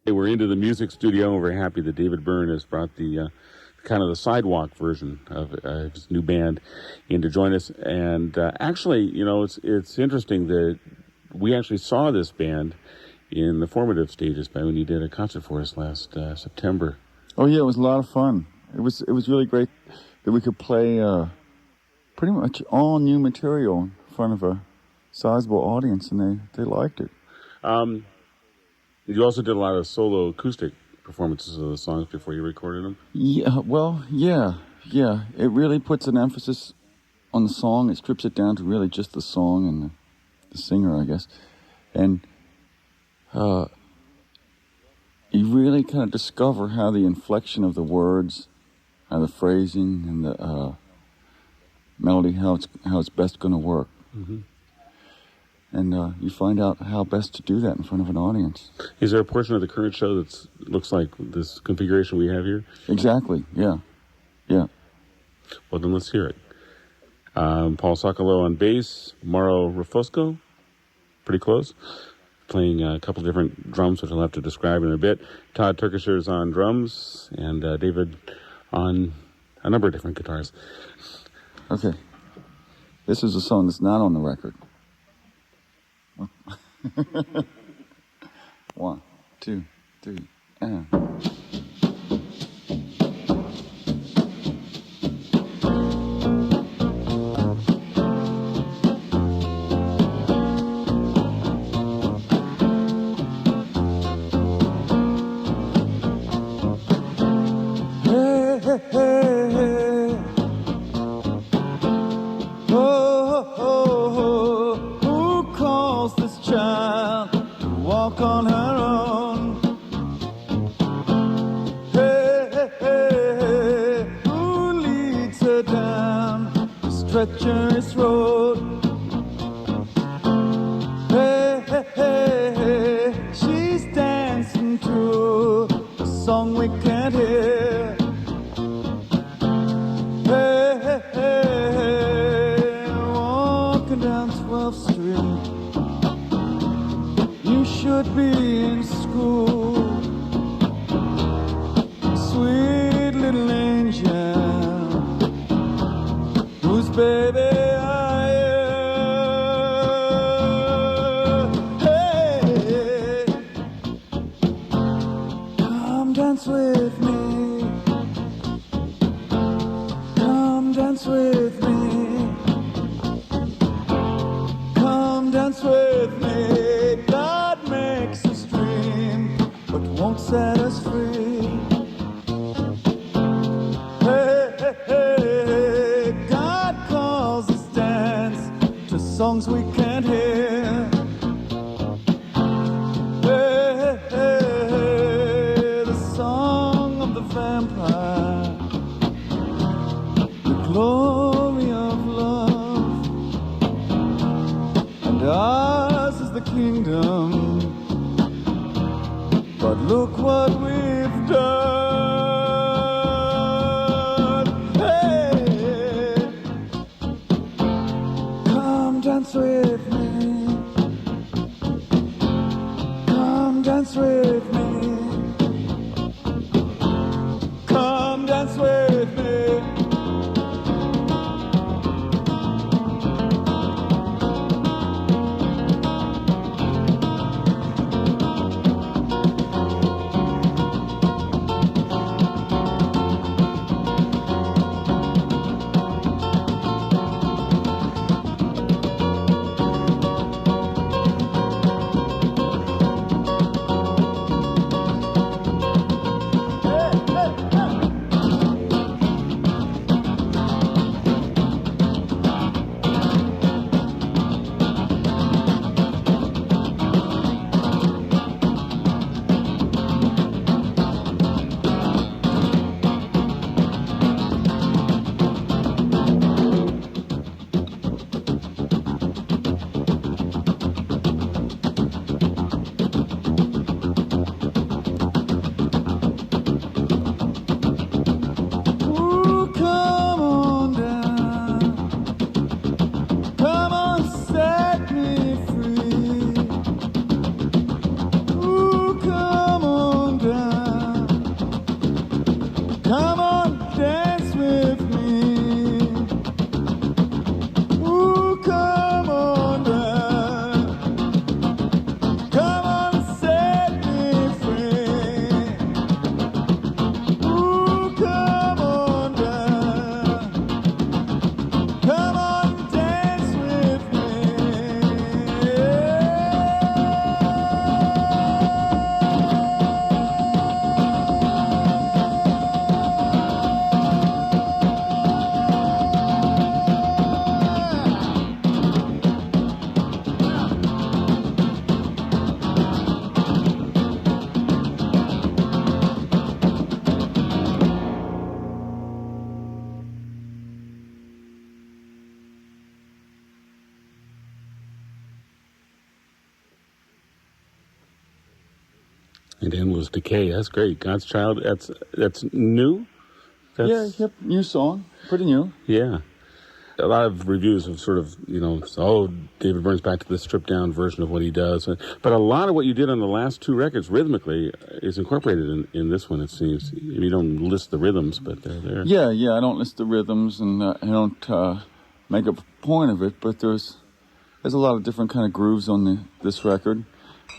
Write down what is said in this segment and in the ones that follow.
We're into the music studio, and we're happy that David Byrne has brought the kind of the sidewalk version of his new band in to join us. And actually, you know, it's interesting that we actually saw this band in the formative stages when he did a concert for us last September. Oh yeah, it was a lot of fun. It was really great that we could play pretty much all new material in front of a sizable audience, and they liked it. You also did a lot of solo acoustic performances of the songs before you recorded them? Yeah, well, yeah. It really puts an emphasis on the song. It strips it down to really just the song and the singer, I guess. And you really kind of discover how the inflection of the words, how the phrasing and the melody, how it's best going to work. Mm-hmm. And you find out how best to do that in front of an audience. Is there a portion of the current show that looks like this configuration we have here? Exactly, yeah. Well, then let's hear it. Paul Socolow on bass, Mauro Rufosco, pretty close, playing a couple different drums, which I'll have to describe in a bit. Todd Turkisher's on drums, and David on a number of different guitars. Okay. This is a song that's not on the record. 1, 2, 3, and... treacherous road. Hey, she's dancing to a song we can't hear. Hey, walking down 12th Street. You should be in school. Sweet little angel, whose baby I am. Hey, come dance with me. Come dance with me. Come dance with me. God makes us dream, but won't set us free. Songs we can't hear. The song of the vampire, the glory of love, and ours is the kingdom. But look what we've done. Dance with me. Come dance with me. Come dance with me. And Endless Decay. That's great. God's Child. That's new. New song, pretty new. Yeah. A lot of reviews have sort of, David Byrne's back to the stripped-down version of what he does. But a lot of what you did on the last two records rhythmically is incorporated in this one, it seems. You don't list the rhythms, but they're there. Yeah, I don't list the rhythms, and I don't make a point of it, but there's a lot of different kind of grooves on this record,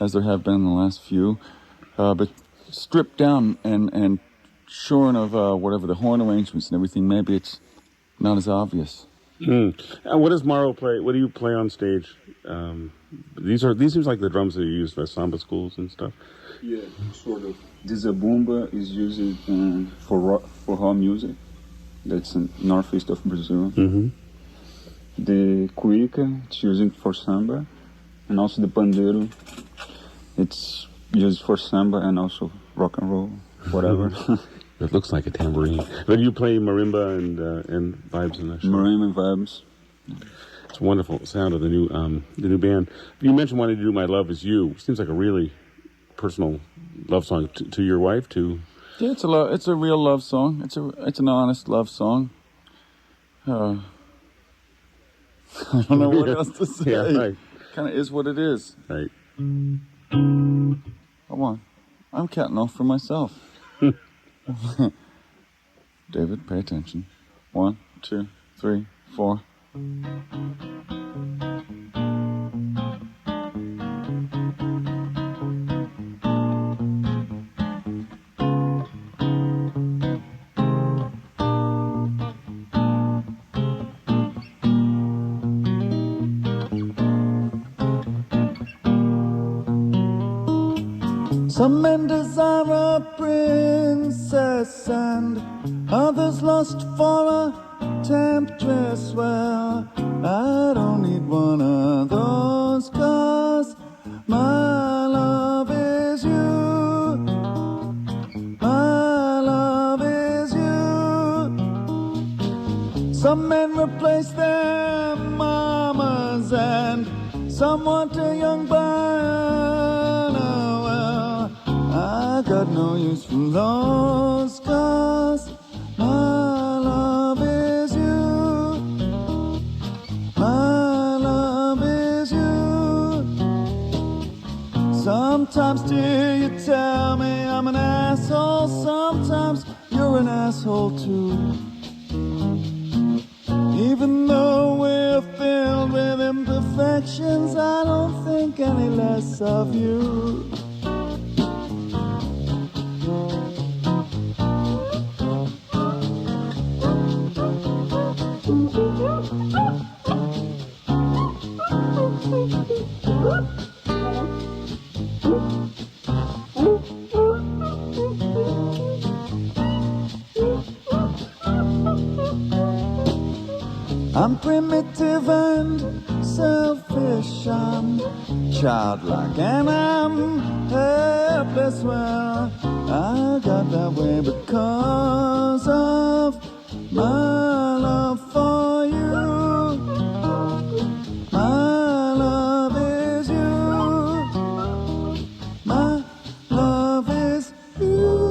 as there have been in the last few. But stripped down and shorn of whatever the horn arrangements and everything, maybe it's not as obvious. What does Morrow play? What do you play on stage? These seems like the drums that are used by samba schools and stuff. Yeah, sort of. The zabumba is used for raw music. That's in northeast of Brazil. Mm-hmm. The cuica, it's used for samba, and also the pandeiro, it's used for samba and also rock and roll, whatever. It looks like a tambourine. But you play marimba and vibes in that show. Marimba and vibes. It's a wonderful sound of the new band. You mentioned wanting to do "My Love Is You." Seems like a really personal love song to your wife too. Yeah, it's a real love song. It's an honest love song. I don't know what else to say. Yeah, right. Kind of is what it is. Right. Come on, I'm counting off for myself. David, pay attention. 1, 2, 3, 4. Some men desire a princess and others lust for a temptress. Well, I don't need one of those, 'cause my love is you. My love is you. Some men replace their mamas and some want a young Byrne. Well, I got no use for those, 'cause my love is you. My love is you. Sometimes, dear, you tell me I'm an asshole. Sometimes you're an asshole too. Even though we're filled with imperfections, I don't think any less of you. I'm primitive and selfish, I'm childlike and I'm helpless. Well, I got that way because of my love for you. My love is you. My love is you.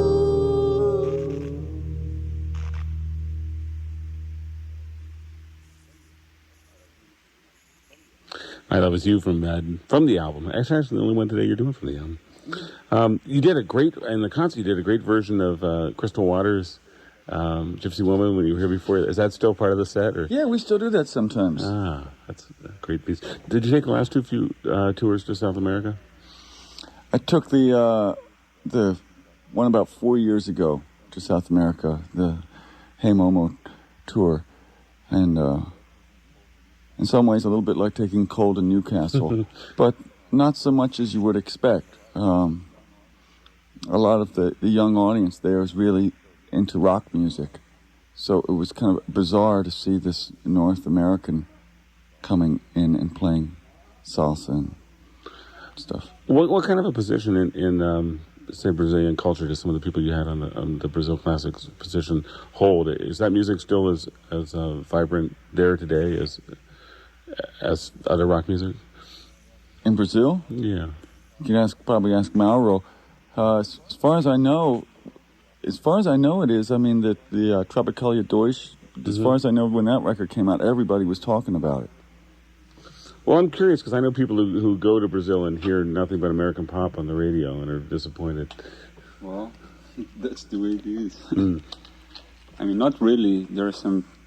My Love Is You from the album. Actually, the only one today you're doing from the album. You did a great, in the concert, you did a great version of Crystal Waters' Gypsy Woman when you were here before. Is that still part of the set? Or? Yeah, we still do that sometimes. That's a great piece. Did you take the last few tours to South America? I took the one about 4 years ago to South America, the Hey Momo tour, and in some ways a little bit like taking cold in Newcastle, but not so much as you would expect. A lot of the young audience there is really into rock music, so it was kind of bizarre to see this North American coming in and playing salsa and stuff. What kind of a position in say Brazilian culture does some of the people you had on the Brazil Classics position hold? Is that music still as vibrant there today as other rock music? In Brazil? Yeah. You can probably ask Mauro. As far as I know, it is. I mean, the Tropicalia Deutsch. As far as I know, when that record came out, everybody was talking about it. Well, I'm curious because I know people who go to Brazil and hear nothing but American pop on the radio and are disappointed. Well, that's the way it is. I mean, not really. There are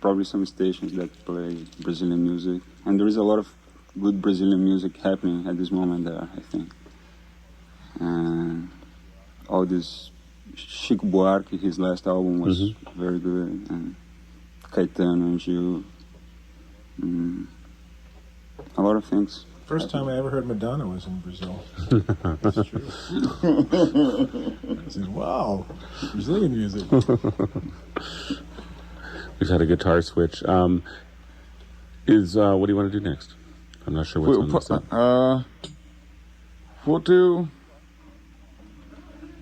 probably some stations that play Brazilian music, and there is a lot of good Brazilian music happening at this moment there, I think. And all this Chico Buarque, his last album was very good, and Caetano and Gil, a lot of things. First time I ever heard Madonna was in Brazil. That's true. I said, wow, Brazilian music. We've had a guitar switch. What do you want to do next? I'm not sure what's on the set. We'll do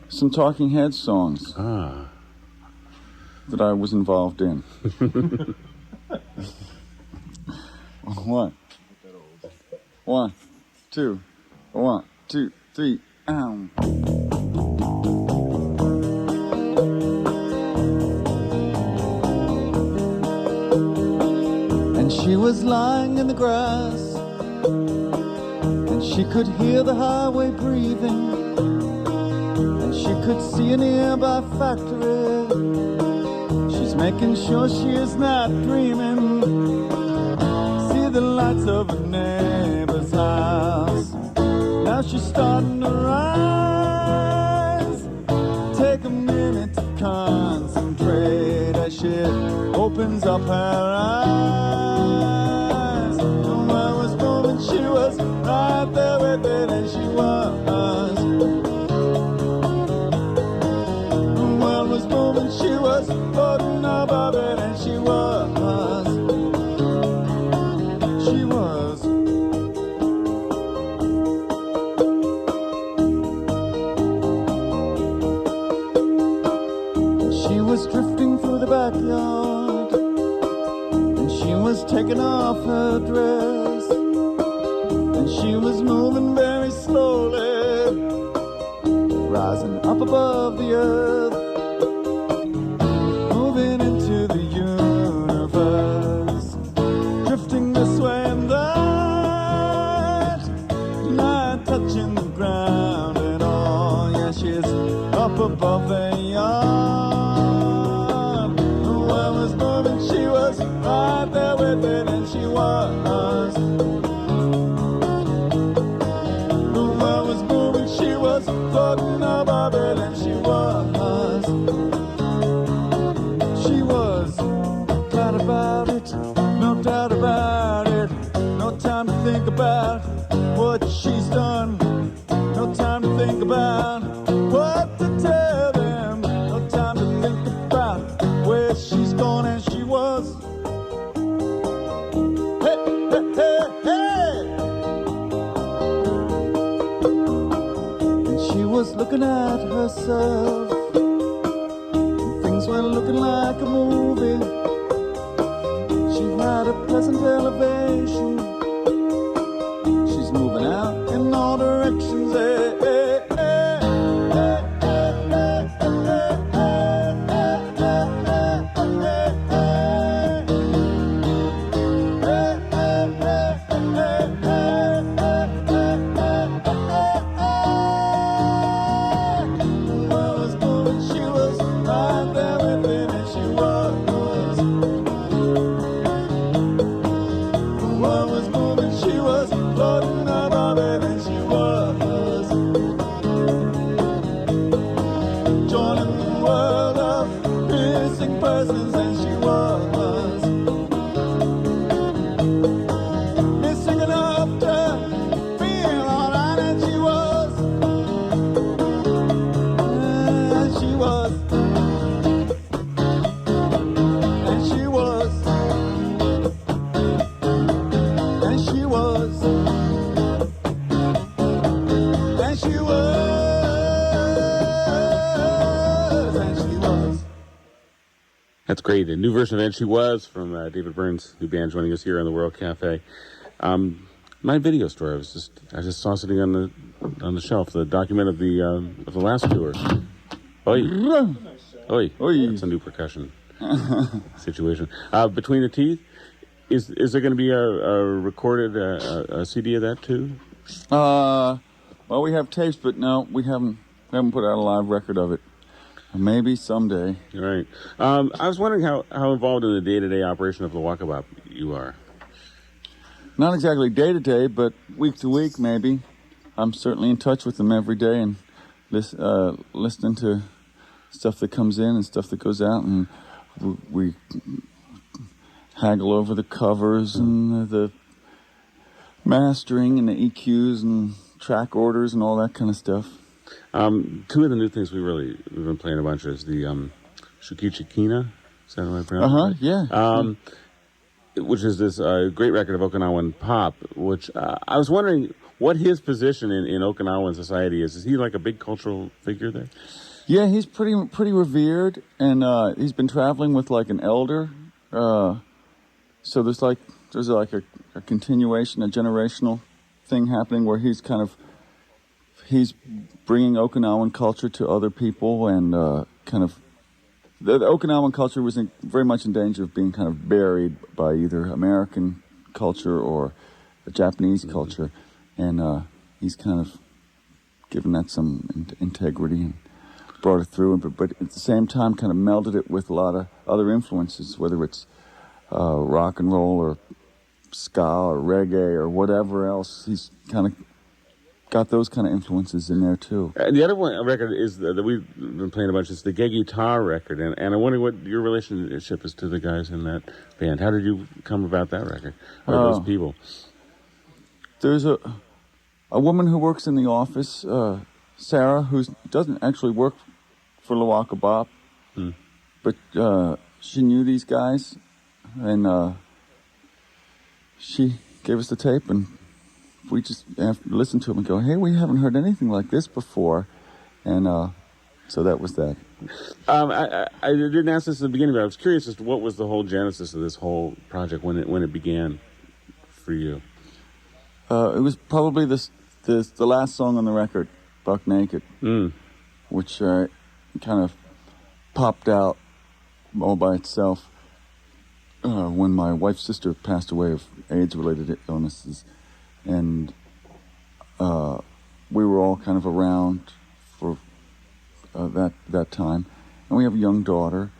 some Talking Heads songs that I was involved in. One, two, 1, 2, 3, ow. And she was lying in the grass, and she could hear the highway breathing, and she could see a nearby factory. She's making sure she is not dreaming. See the lights of a neighbor's house. Now she's starting to rise. Take a minute to concentrate as she opens up her eyes. The world was moving, she was right there with it, and she was. The world was moving, she was floating above it, and she was. She was. She was drifting through the backyard, and she was taking off her dress, and she was moving very slowly, rising up above the earth, moving into the universe, drifting this way and that, not touching the ground at all. Yeah, she's up above the yard. She was right there with it, and she was. The world was moving, she was floating above it, and she was. She was. Glad about it, no doubt about it. No time to think about what she's done. No time to think about what to tell them. No time to think about where she's going, and she was. Hey, hey, hey, hey. And she was looking at herself, and things were looking like a movie. She had a pleasant elevation. She's moving out in all directions. Hey, hey, hey. That's great. A new version of And She Was from David Byrne's new band joining us here on the World Cafe. I'm my video store. I just saw sitting on the shelf the document of the last tour. Oi, oi, Oi. that's a new percussion situation. Between the Teeth, is there going to be a recorded a CD of that too? Well, we have tapes, but no, we haven't put out a live record of it. Maybe someday. Right. I was wondering how involved in the day-to-day operation of the Walkabout you are. Not exactly day to day, but week to week, maybe. I'm certainly in touch with them every day and listening to stuff that comes in and stuff that goes out, and we haggle over the covers and the mastering and the EQs and track orders and all that kind of stuff. Two of the new things we've been playing a bunch is the Shukichikina. Is that how I pronounce it? Yeah. Which is this great record of Okinawan pop, which I was wondering what his position in Okinawan society is. Is he like a big cultural figure there? Yeah, he's pretty revered, and he's been traveling with like an elder. So there's like a continuation, a generational thing happening where he's bringing Okinawan culture to other people, and the Okinawan culture was very much in danger of being kind of buried by either American culture or a Japanese culture, and he's kind of given that some integrity and brought it through, but at the same time kind of melded it with a lot of other influences, whether it's rock and roll or ska or reggae or whatever else. He's kind of got those kind of influences in there too. The other one record is that we've been playing a bunch. It's the Gegi Tar record, and I wonder what your relationship is to the guys in that band. How did you come about that record, or those people? There's a woman who works in the office, Sarah, who doesn't actually work for Lawaka Bop, but she knew these guys, and she gave us the tape, and we just have to listen to them and go, hey, we haven't heard anything like this before, and so that was that. I didn't ask this at the beginning, but I was curious as to what was the whole genesis of this whole project when it began for you. It was probably the last song on the record, Buck Naked, which kind of popped out all by itself when my wife's sister passed away of AIDS-related illnesses. And we were all kind of around for that time. And we have a young daughter,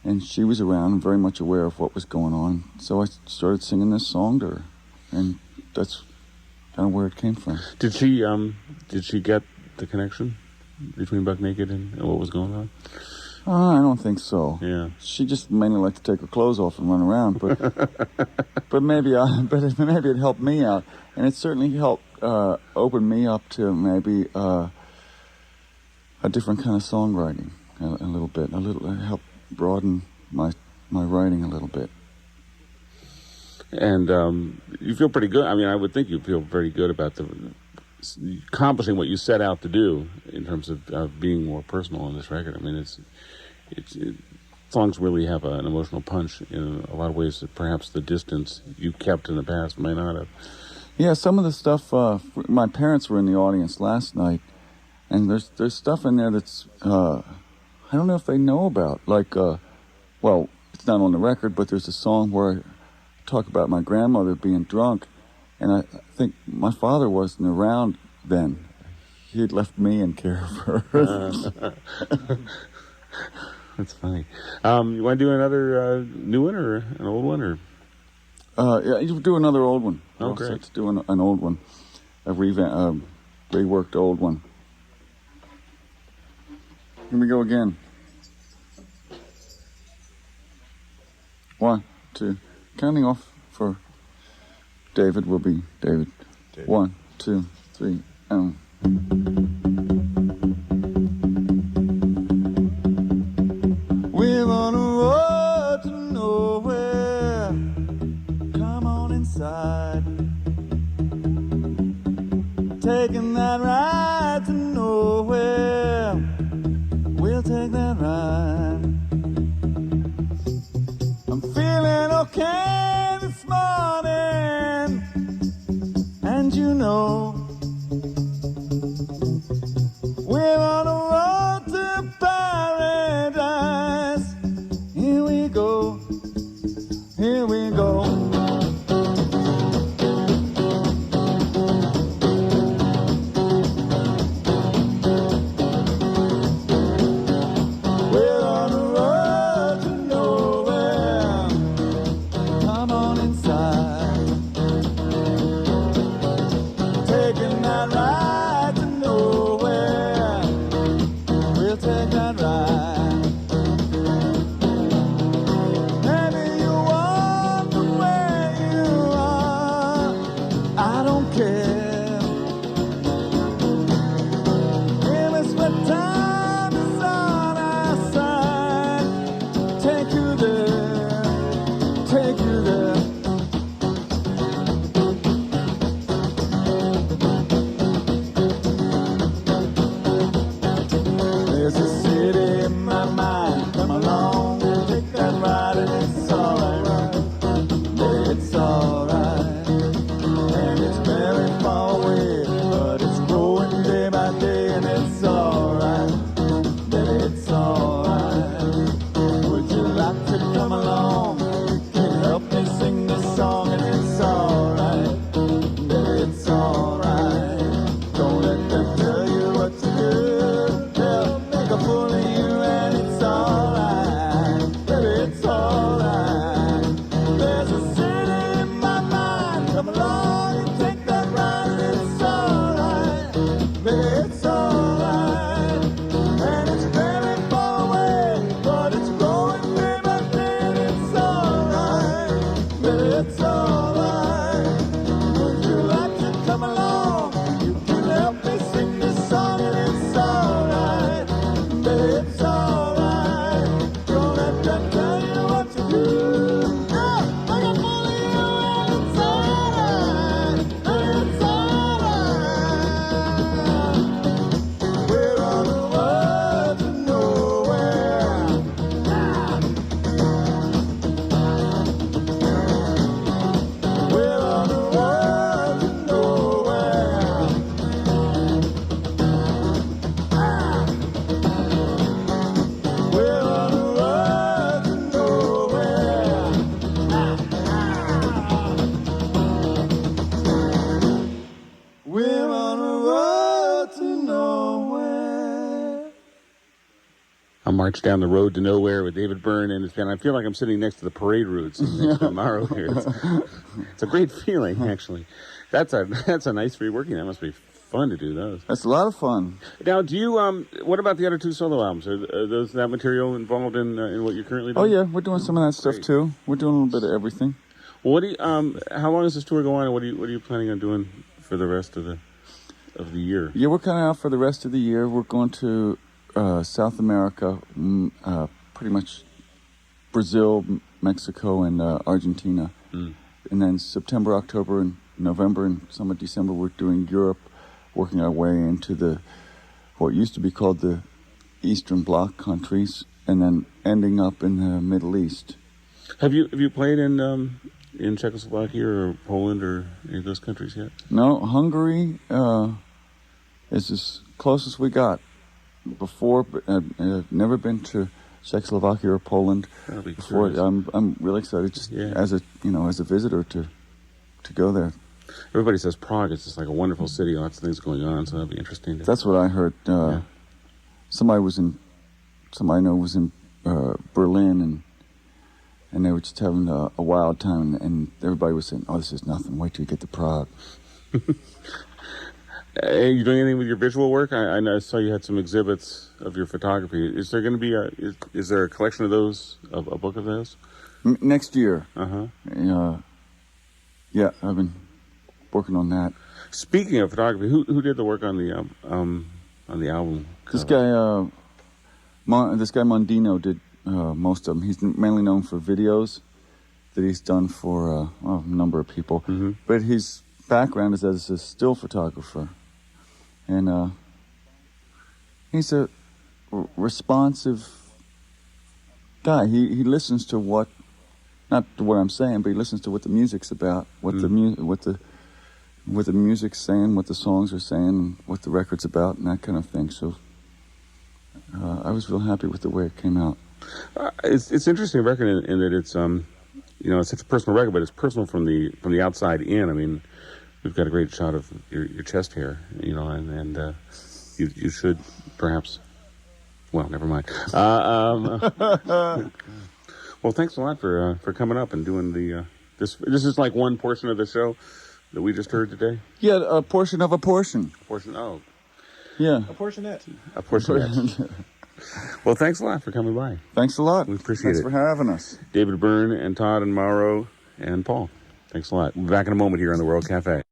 and she was around and very much aware of what was going on. So I started singing this song to her, and that's kind of where it came from. Did she get the connection between Buck Naked and what was going on? I don't think so. Yeah. She just mainly liked to take her clothes off and run around, but maybe it helped me out, and it certainly helped open me up to maybe a different kind of songwriting a little bit. It helped broaden my writing a little bit. And you feel pretty good. I mean, I would think you feel very good about accomplishing what you set out to do in terms of being more personal on this record. I mean, songs really have an emotional punch in a lot of ways that perhaps the distance you kept in the past might not have. Yeah, some of the stuff. My parents were in the audience last night, and there's stuff in there that's I don't know if they know about. Like, well, it's not on the record, but there's a song where I talk about my grandmother being drunk, and I think my father wasn't around then. He had left me in care of her. That's funny. You want to do another new one or an old one, or? Yeah, you do another old one. Oh, great. Let's do an old one, a reworked old one. Here we go again. 1, 2. Counting off for David will be David. 1, 2, 3, and. We're on a road to nowhere. Come on inside. Taking that ride to nowhere. We'll take that ride. I'm feeling okay this morning, a fool of you, and it's alright, baby, it's alright. There's a city in my mind, come along and take that ride, and it's alright, baby, it's alright. And it's very far away, but it's growing day by day, and it's alright, baby, it's alright. Would you like to come along? You can help me sing this song, and it's alright, baby, it's alright. Don't let them tell you what to do. Yeah, I got money, and it's alright, baby, it's alright. We're on the road to nowhere. We're on the road to nowhere. We're on the road to nowhere. We're on the road to nowhere. I'll march down the road to nowhere with David Byrne and his band. I feel like I'm sitting next to the parade routes next to Morrow here. It's a great feeling, actually. That's a nice free working. That must be fun to do those. That's a lot of fun. Now, do you what about the other two solo albums? Are those that material involved in what you're currently Oh doing? yeah, we're doing some of that stuff Great. too. We're doing a little bit of everything. Well, what do you how long does this tour go on, and what are you planning on doing for the rest of the year? Yeah, we're kind of out for the rest of the year. We're going to South America, pretty much Brazil, Mexico, and Argentina. And then September, October, and November, and some of December, we're doing Europe, working our way into what used to be called the Eastern Bloc countries, and then ending up in the Middle East. Have you played in Czechoslovakia or Poland or any of those countries yet? No, Hungary is as close as we got. Before, but I've never been to Czechoslovakia or Poland That'll be before. curious. I'm really excited, just as a visitor to go there. Everybody says Prague is just like a wonderful city, lots of things going on, so that'll be interesting. That's what I heard. Somebody I know was in Berlin, and they were just having a wild time, and everybody was saying, "Oh, this is nothing. Wait till you get to Prague." Are you doing anything with your visual work? I saw you had some exhibits of your photography. Is there going to be is there a collection of those, a book of those? Next year. Uh-huh. Yeah, I've been working on that. Speaking of photography, who did the work on the album? This cover? guy, this guy Mondino did most of them. He's mainly known for videos that he's done for a number of people. Mm-hmm. But his background is as a still photographer. And he's a responsive guy. He listens to not to what I'm saying, but he listens to what the music's about, what the music's saying, what the songs are saying, and what the record's about, and that kind of thing. So I was real happy with the way it came out. It's interesting record in that it's it's such a personal record, but it's personal from the outside in. I mean, we've got a great shot of your chest hair, and you should perhaps. Well, never mind. Well, thanks a lot for coming up and doing the this. This is like one portion of the show that we just heard today. Yeah, a portion of a portion. Portion. Oh, yeah, A portionette. a portion. Well, thanks a lot for coming by. Thanks a lot. We appreciate Thanks it. for having us. David Byrne and Todd and Mauro and Paul. Thanks a lot. We'll be back in a moment here on the World Cafe.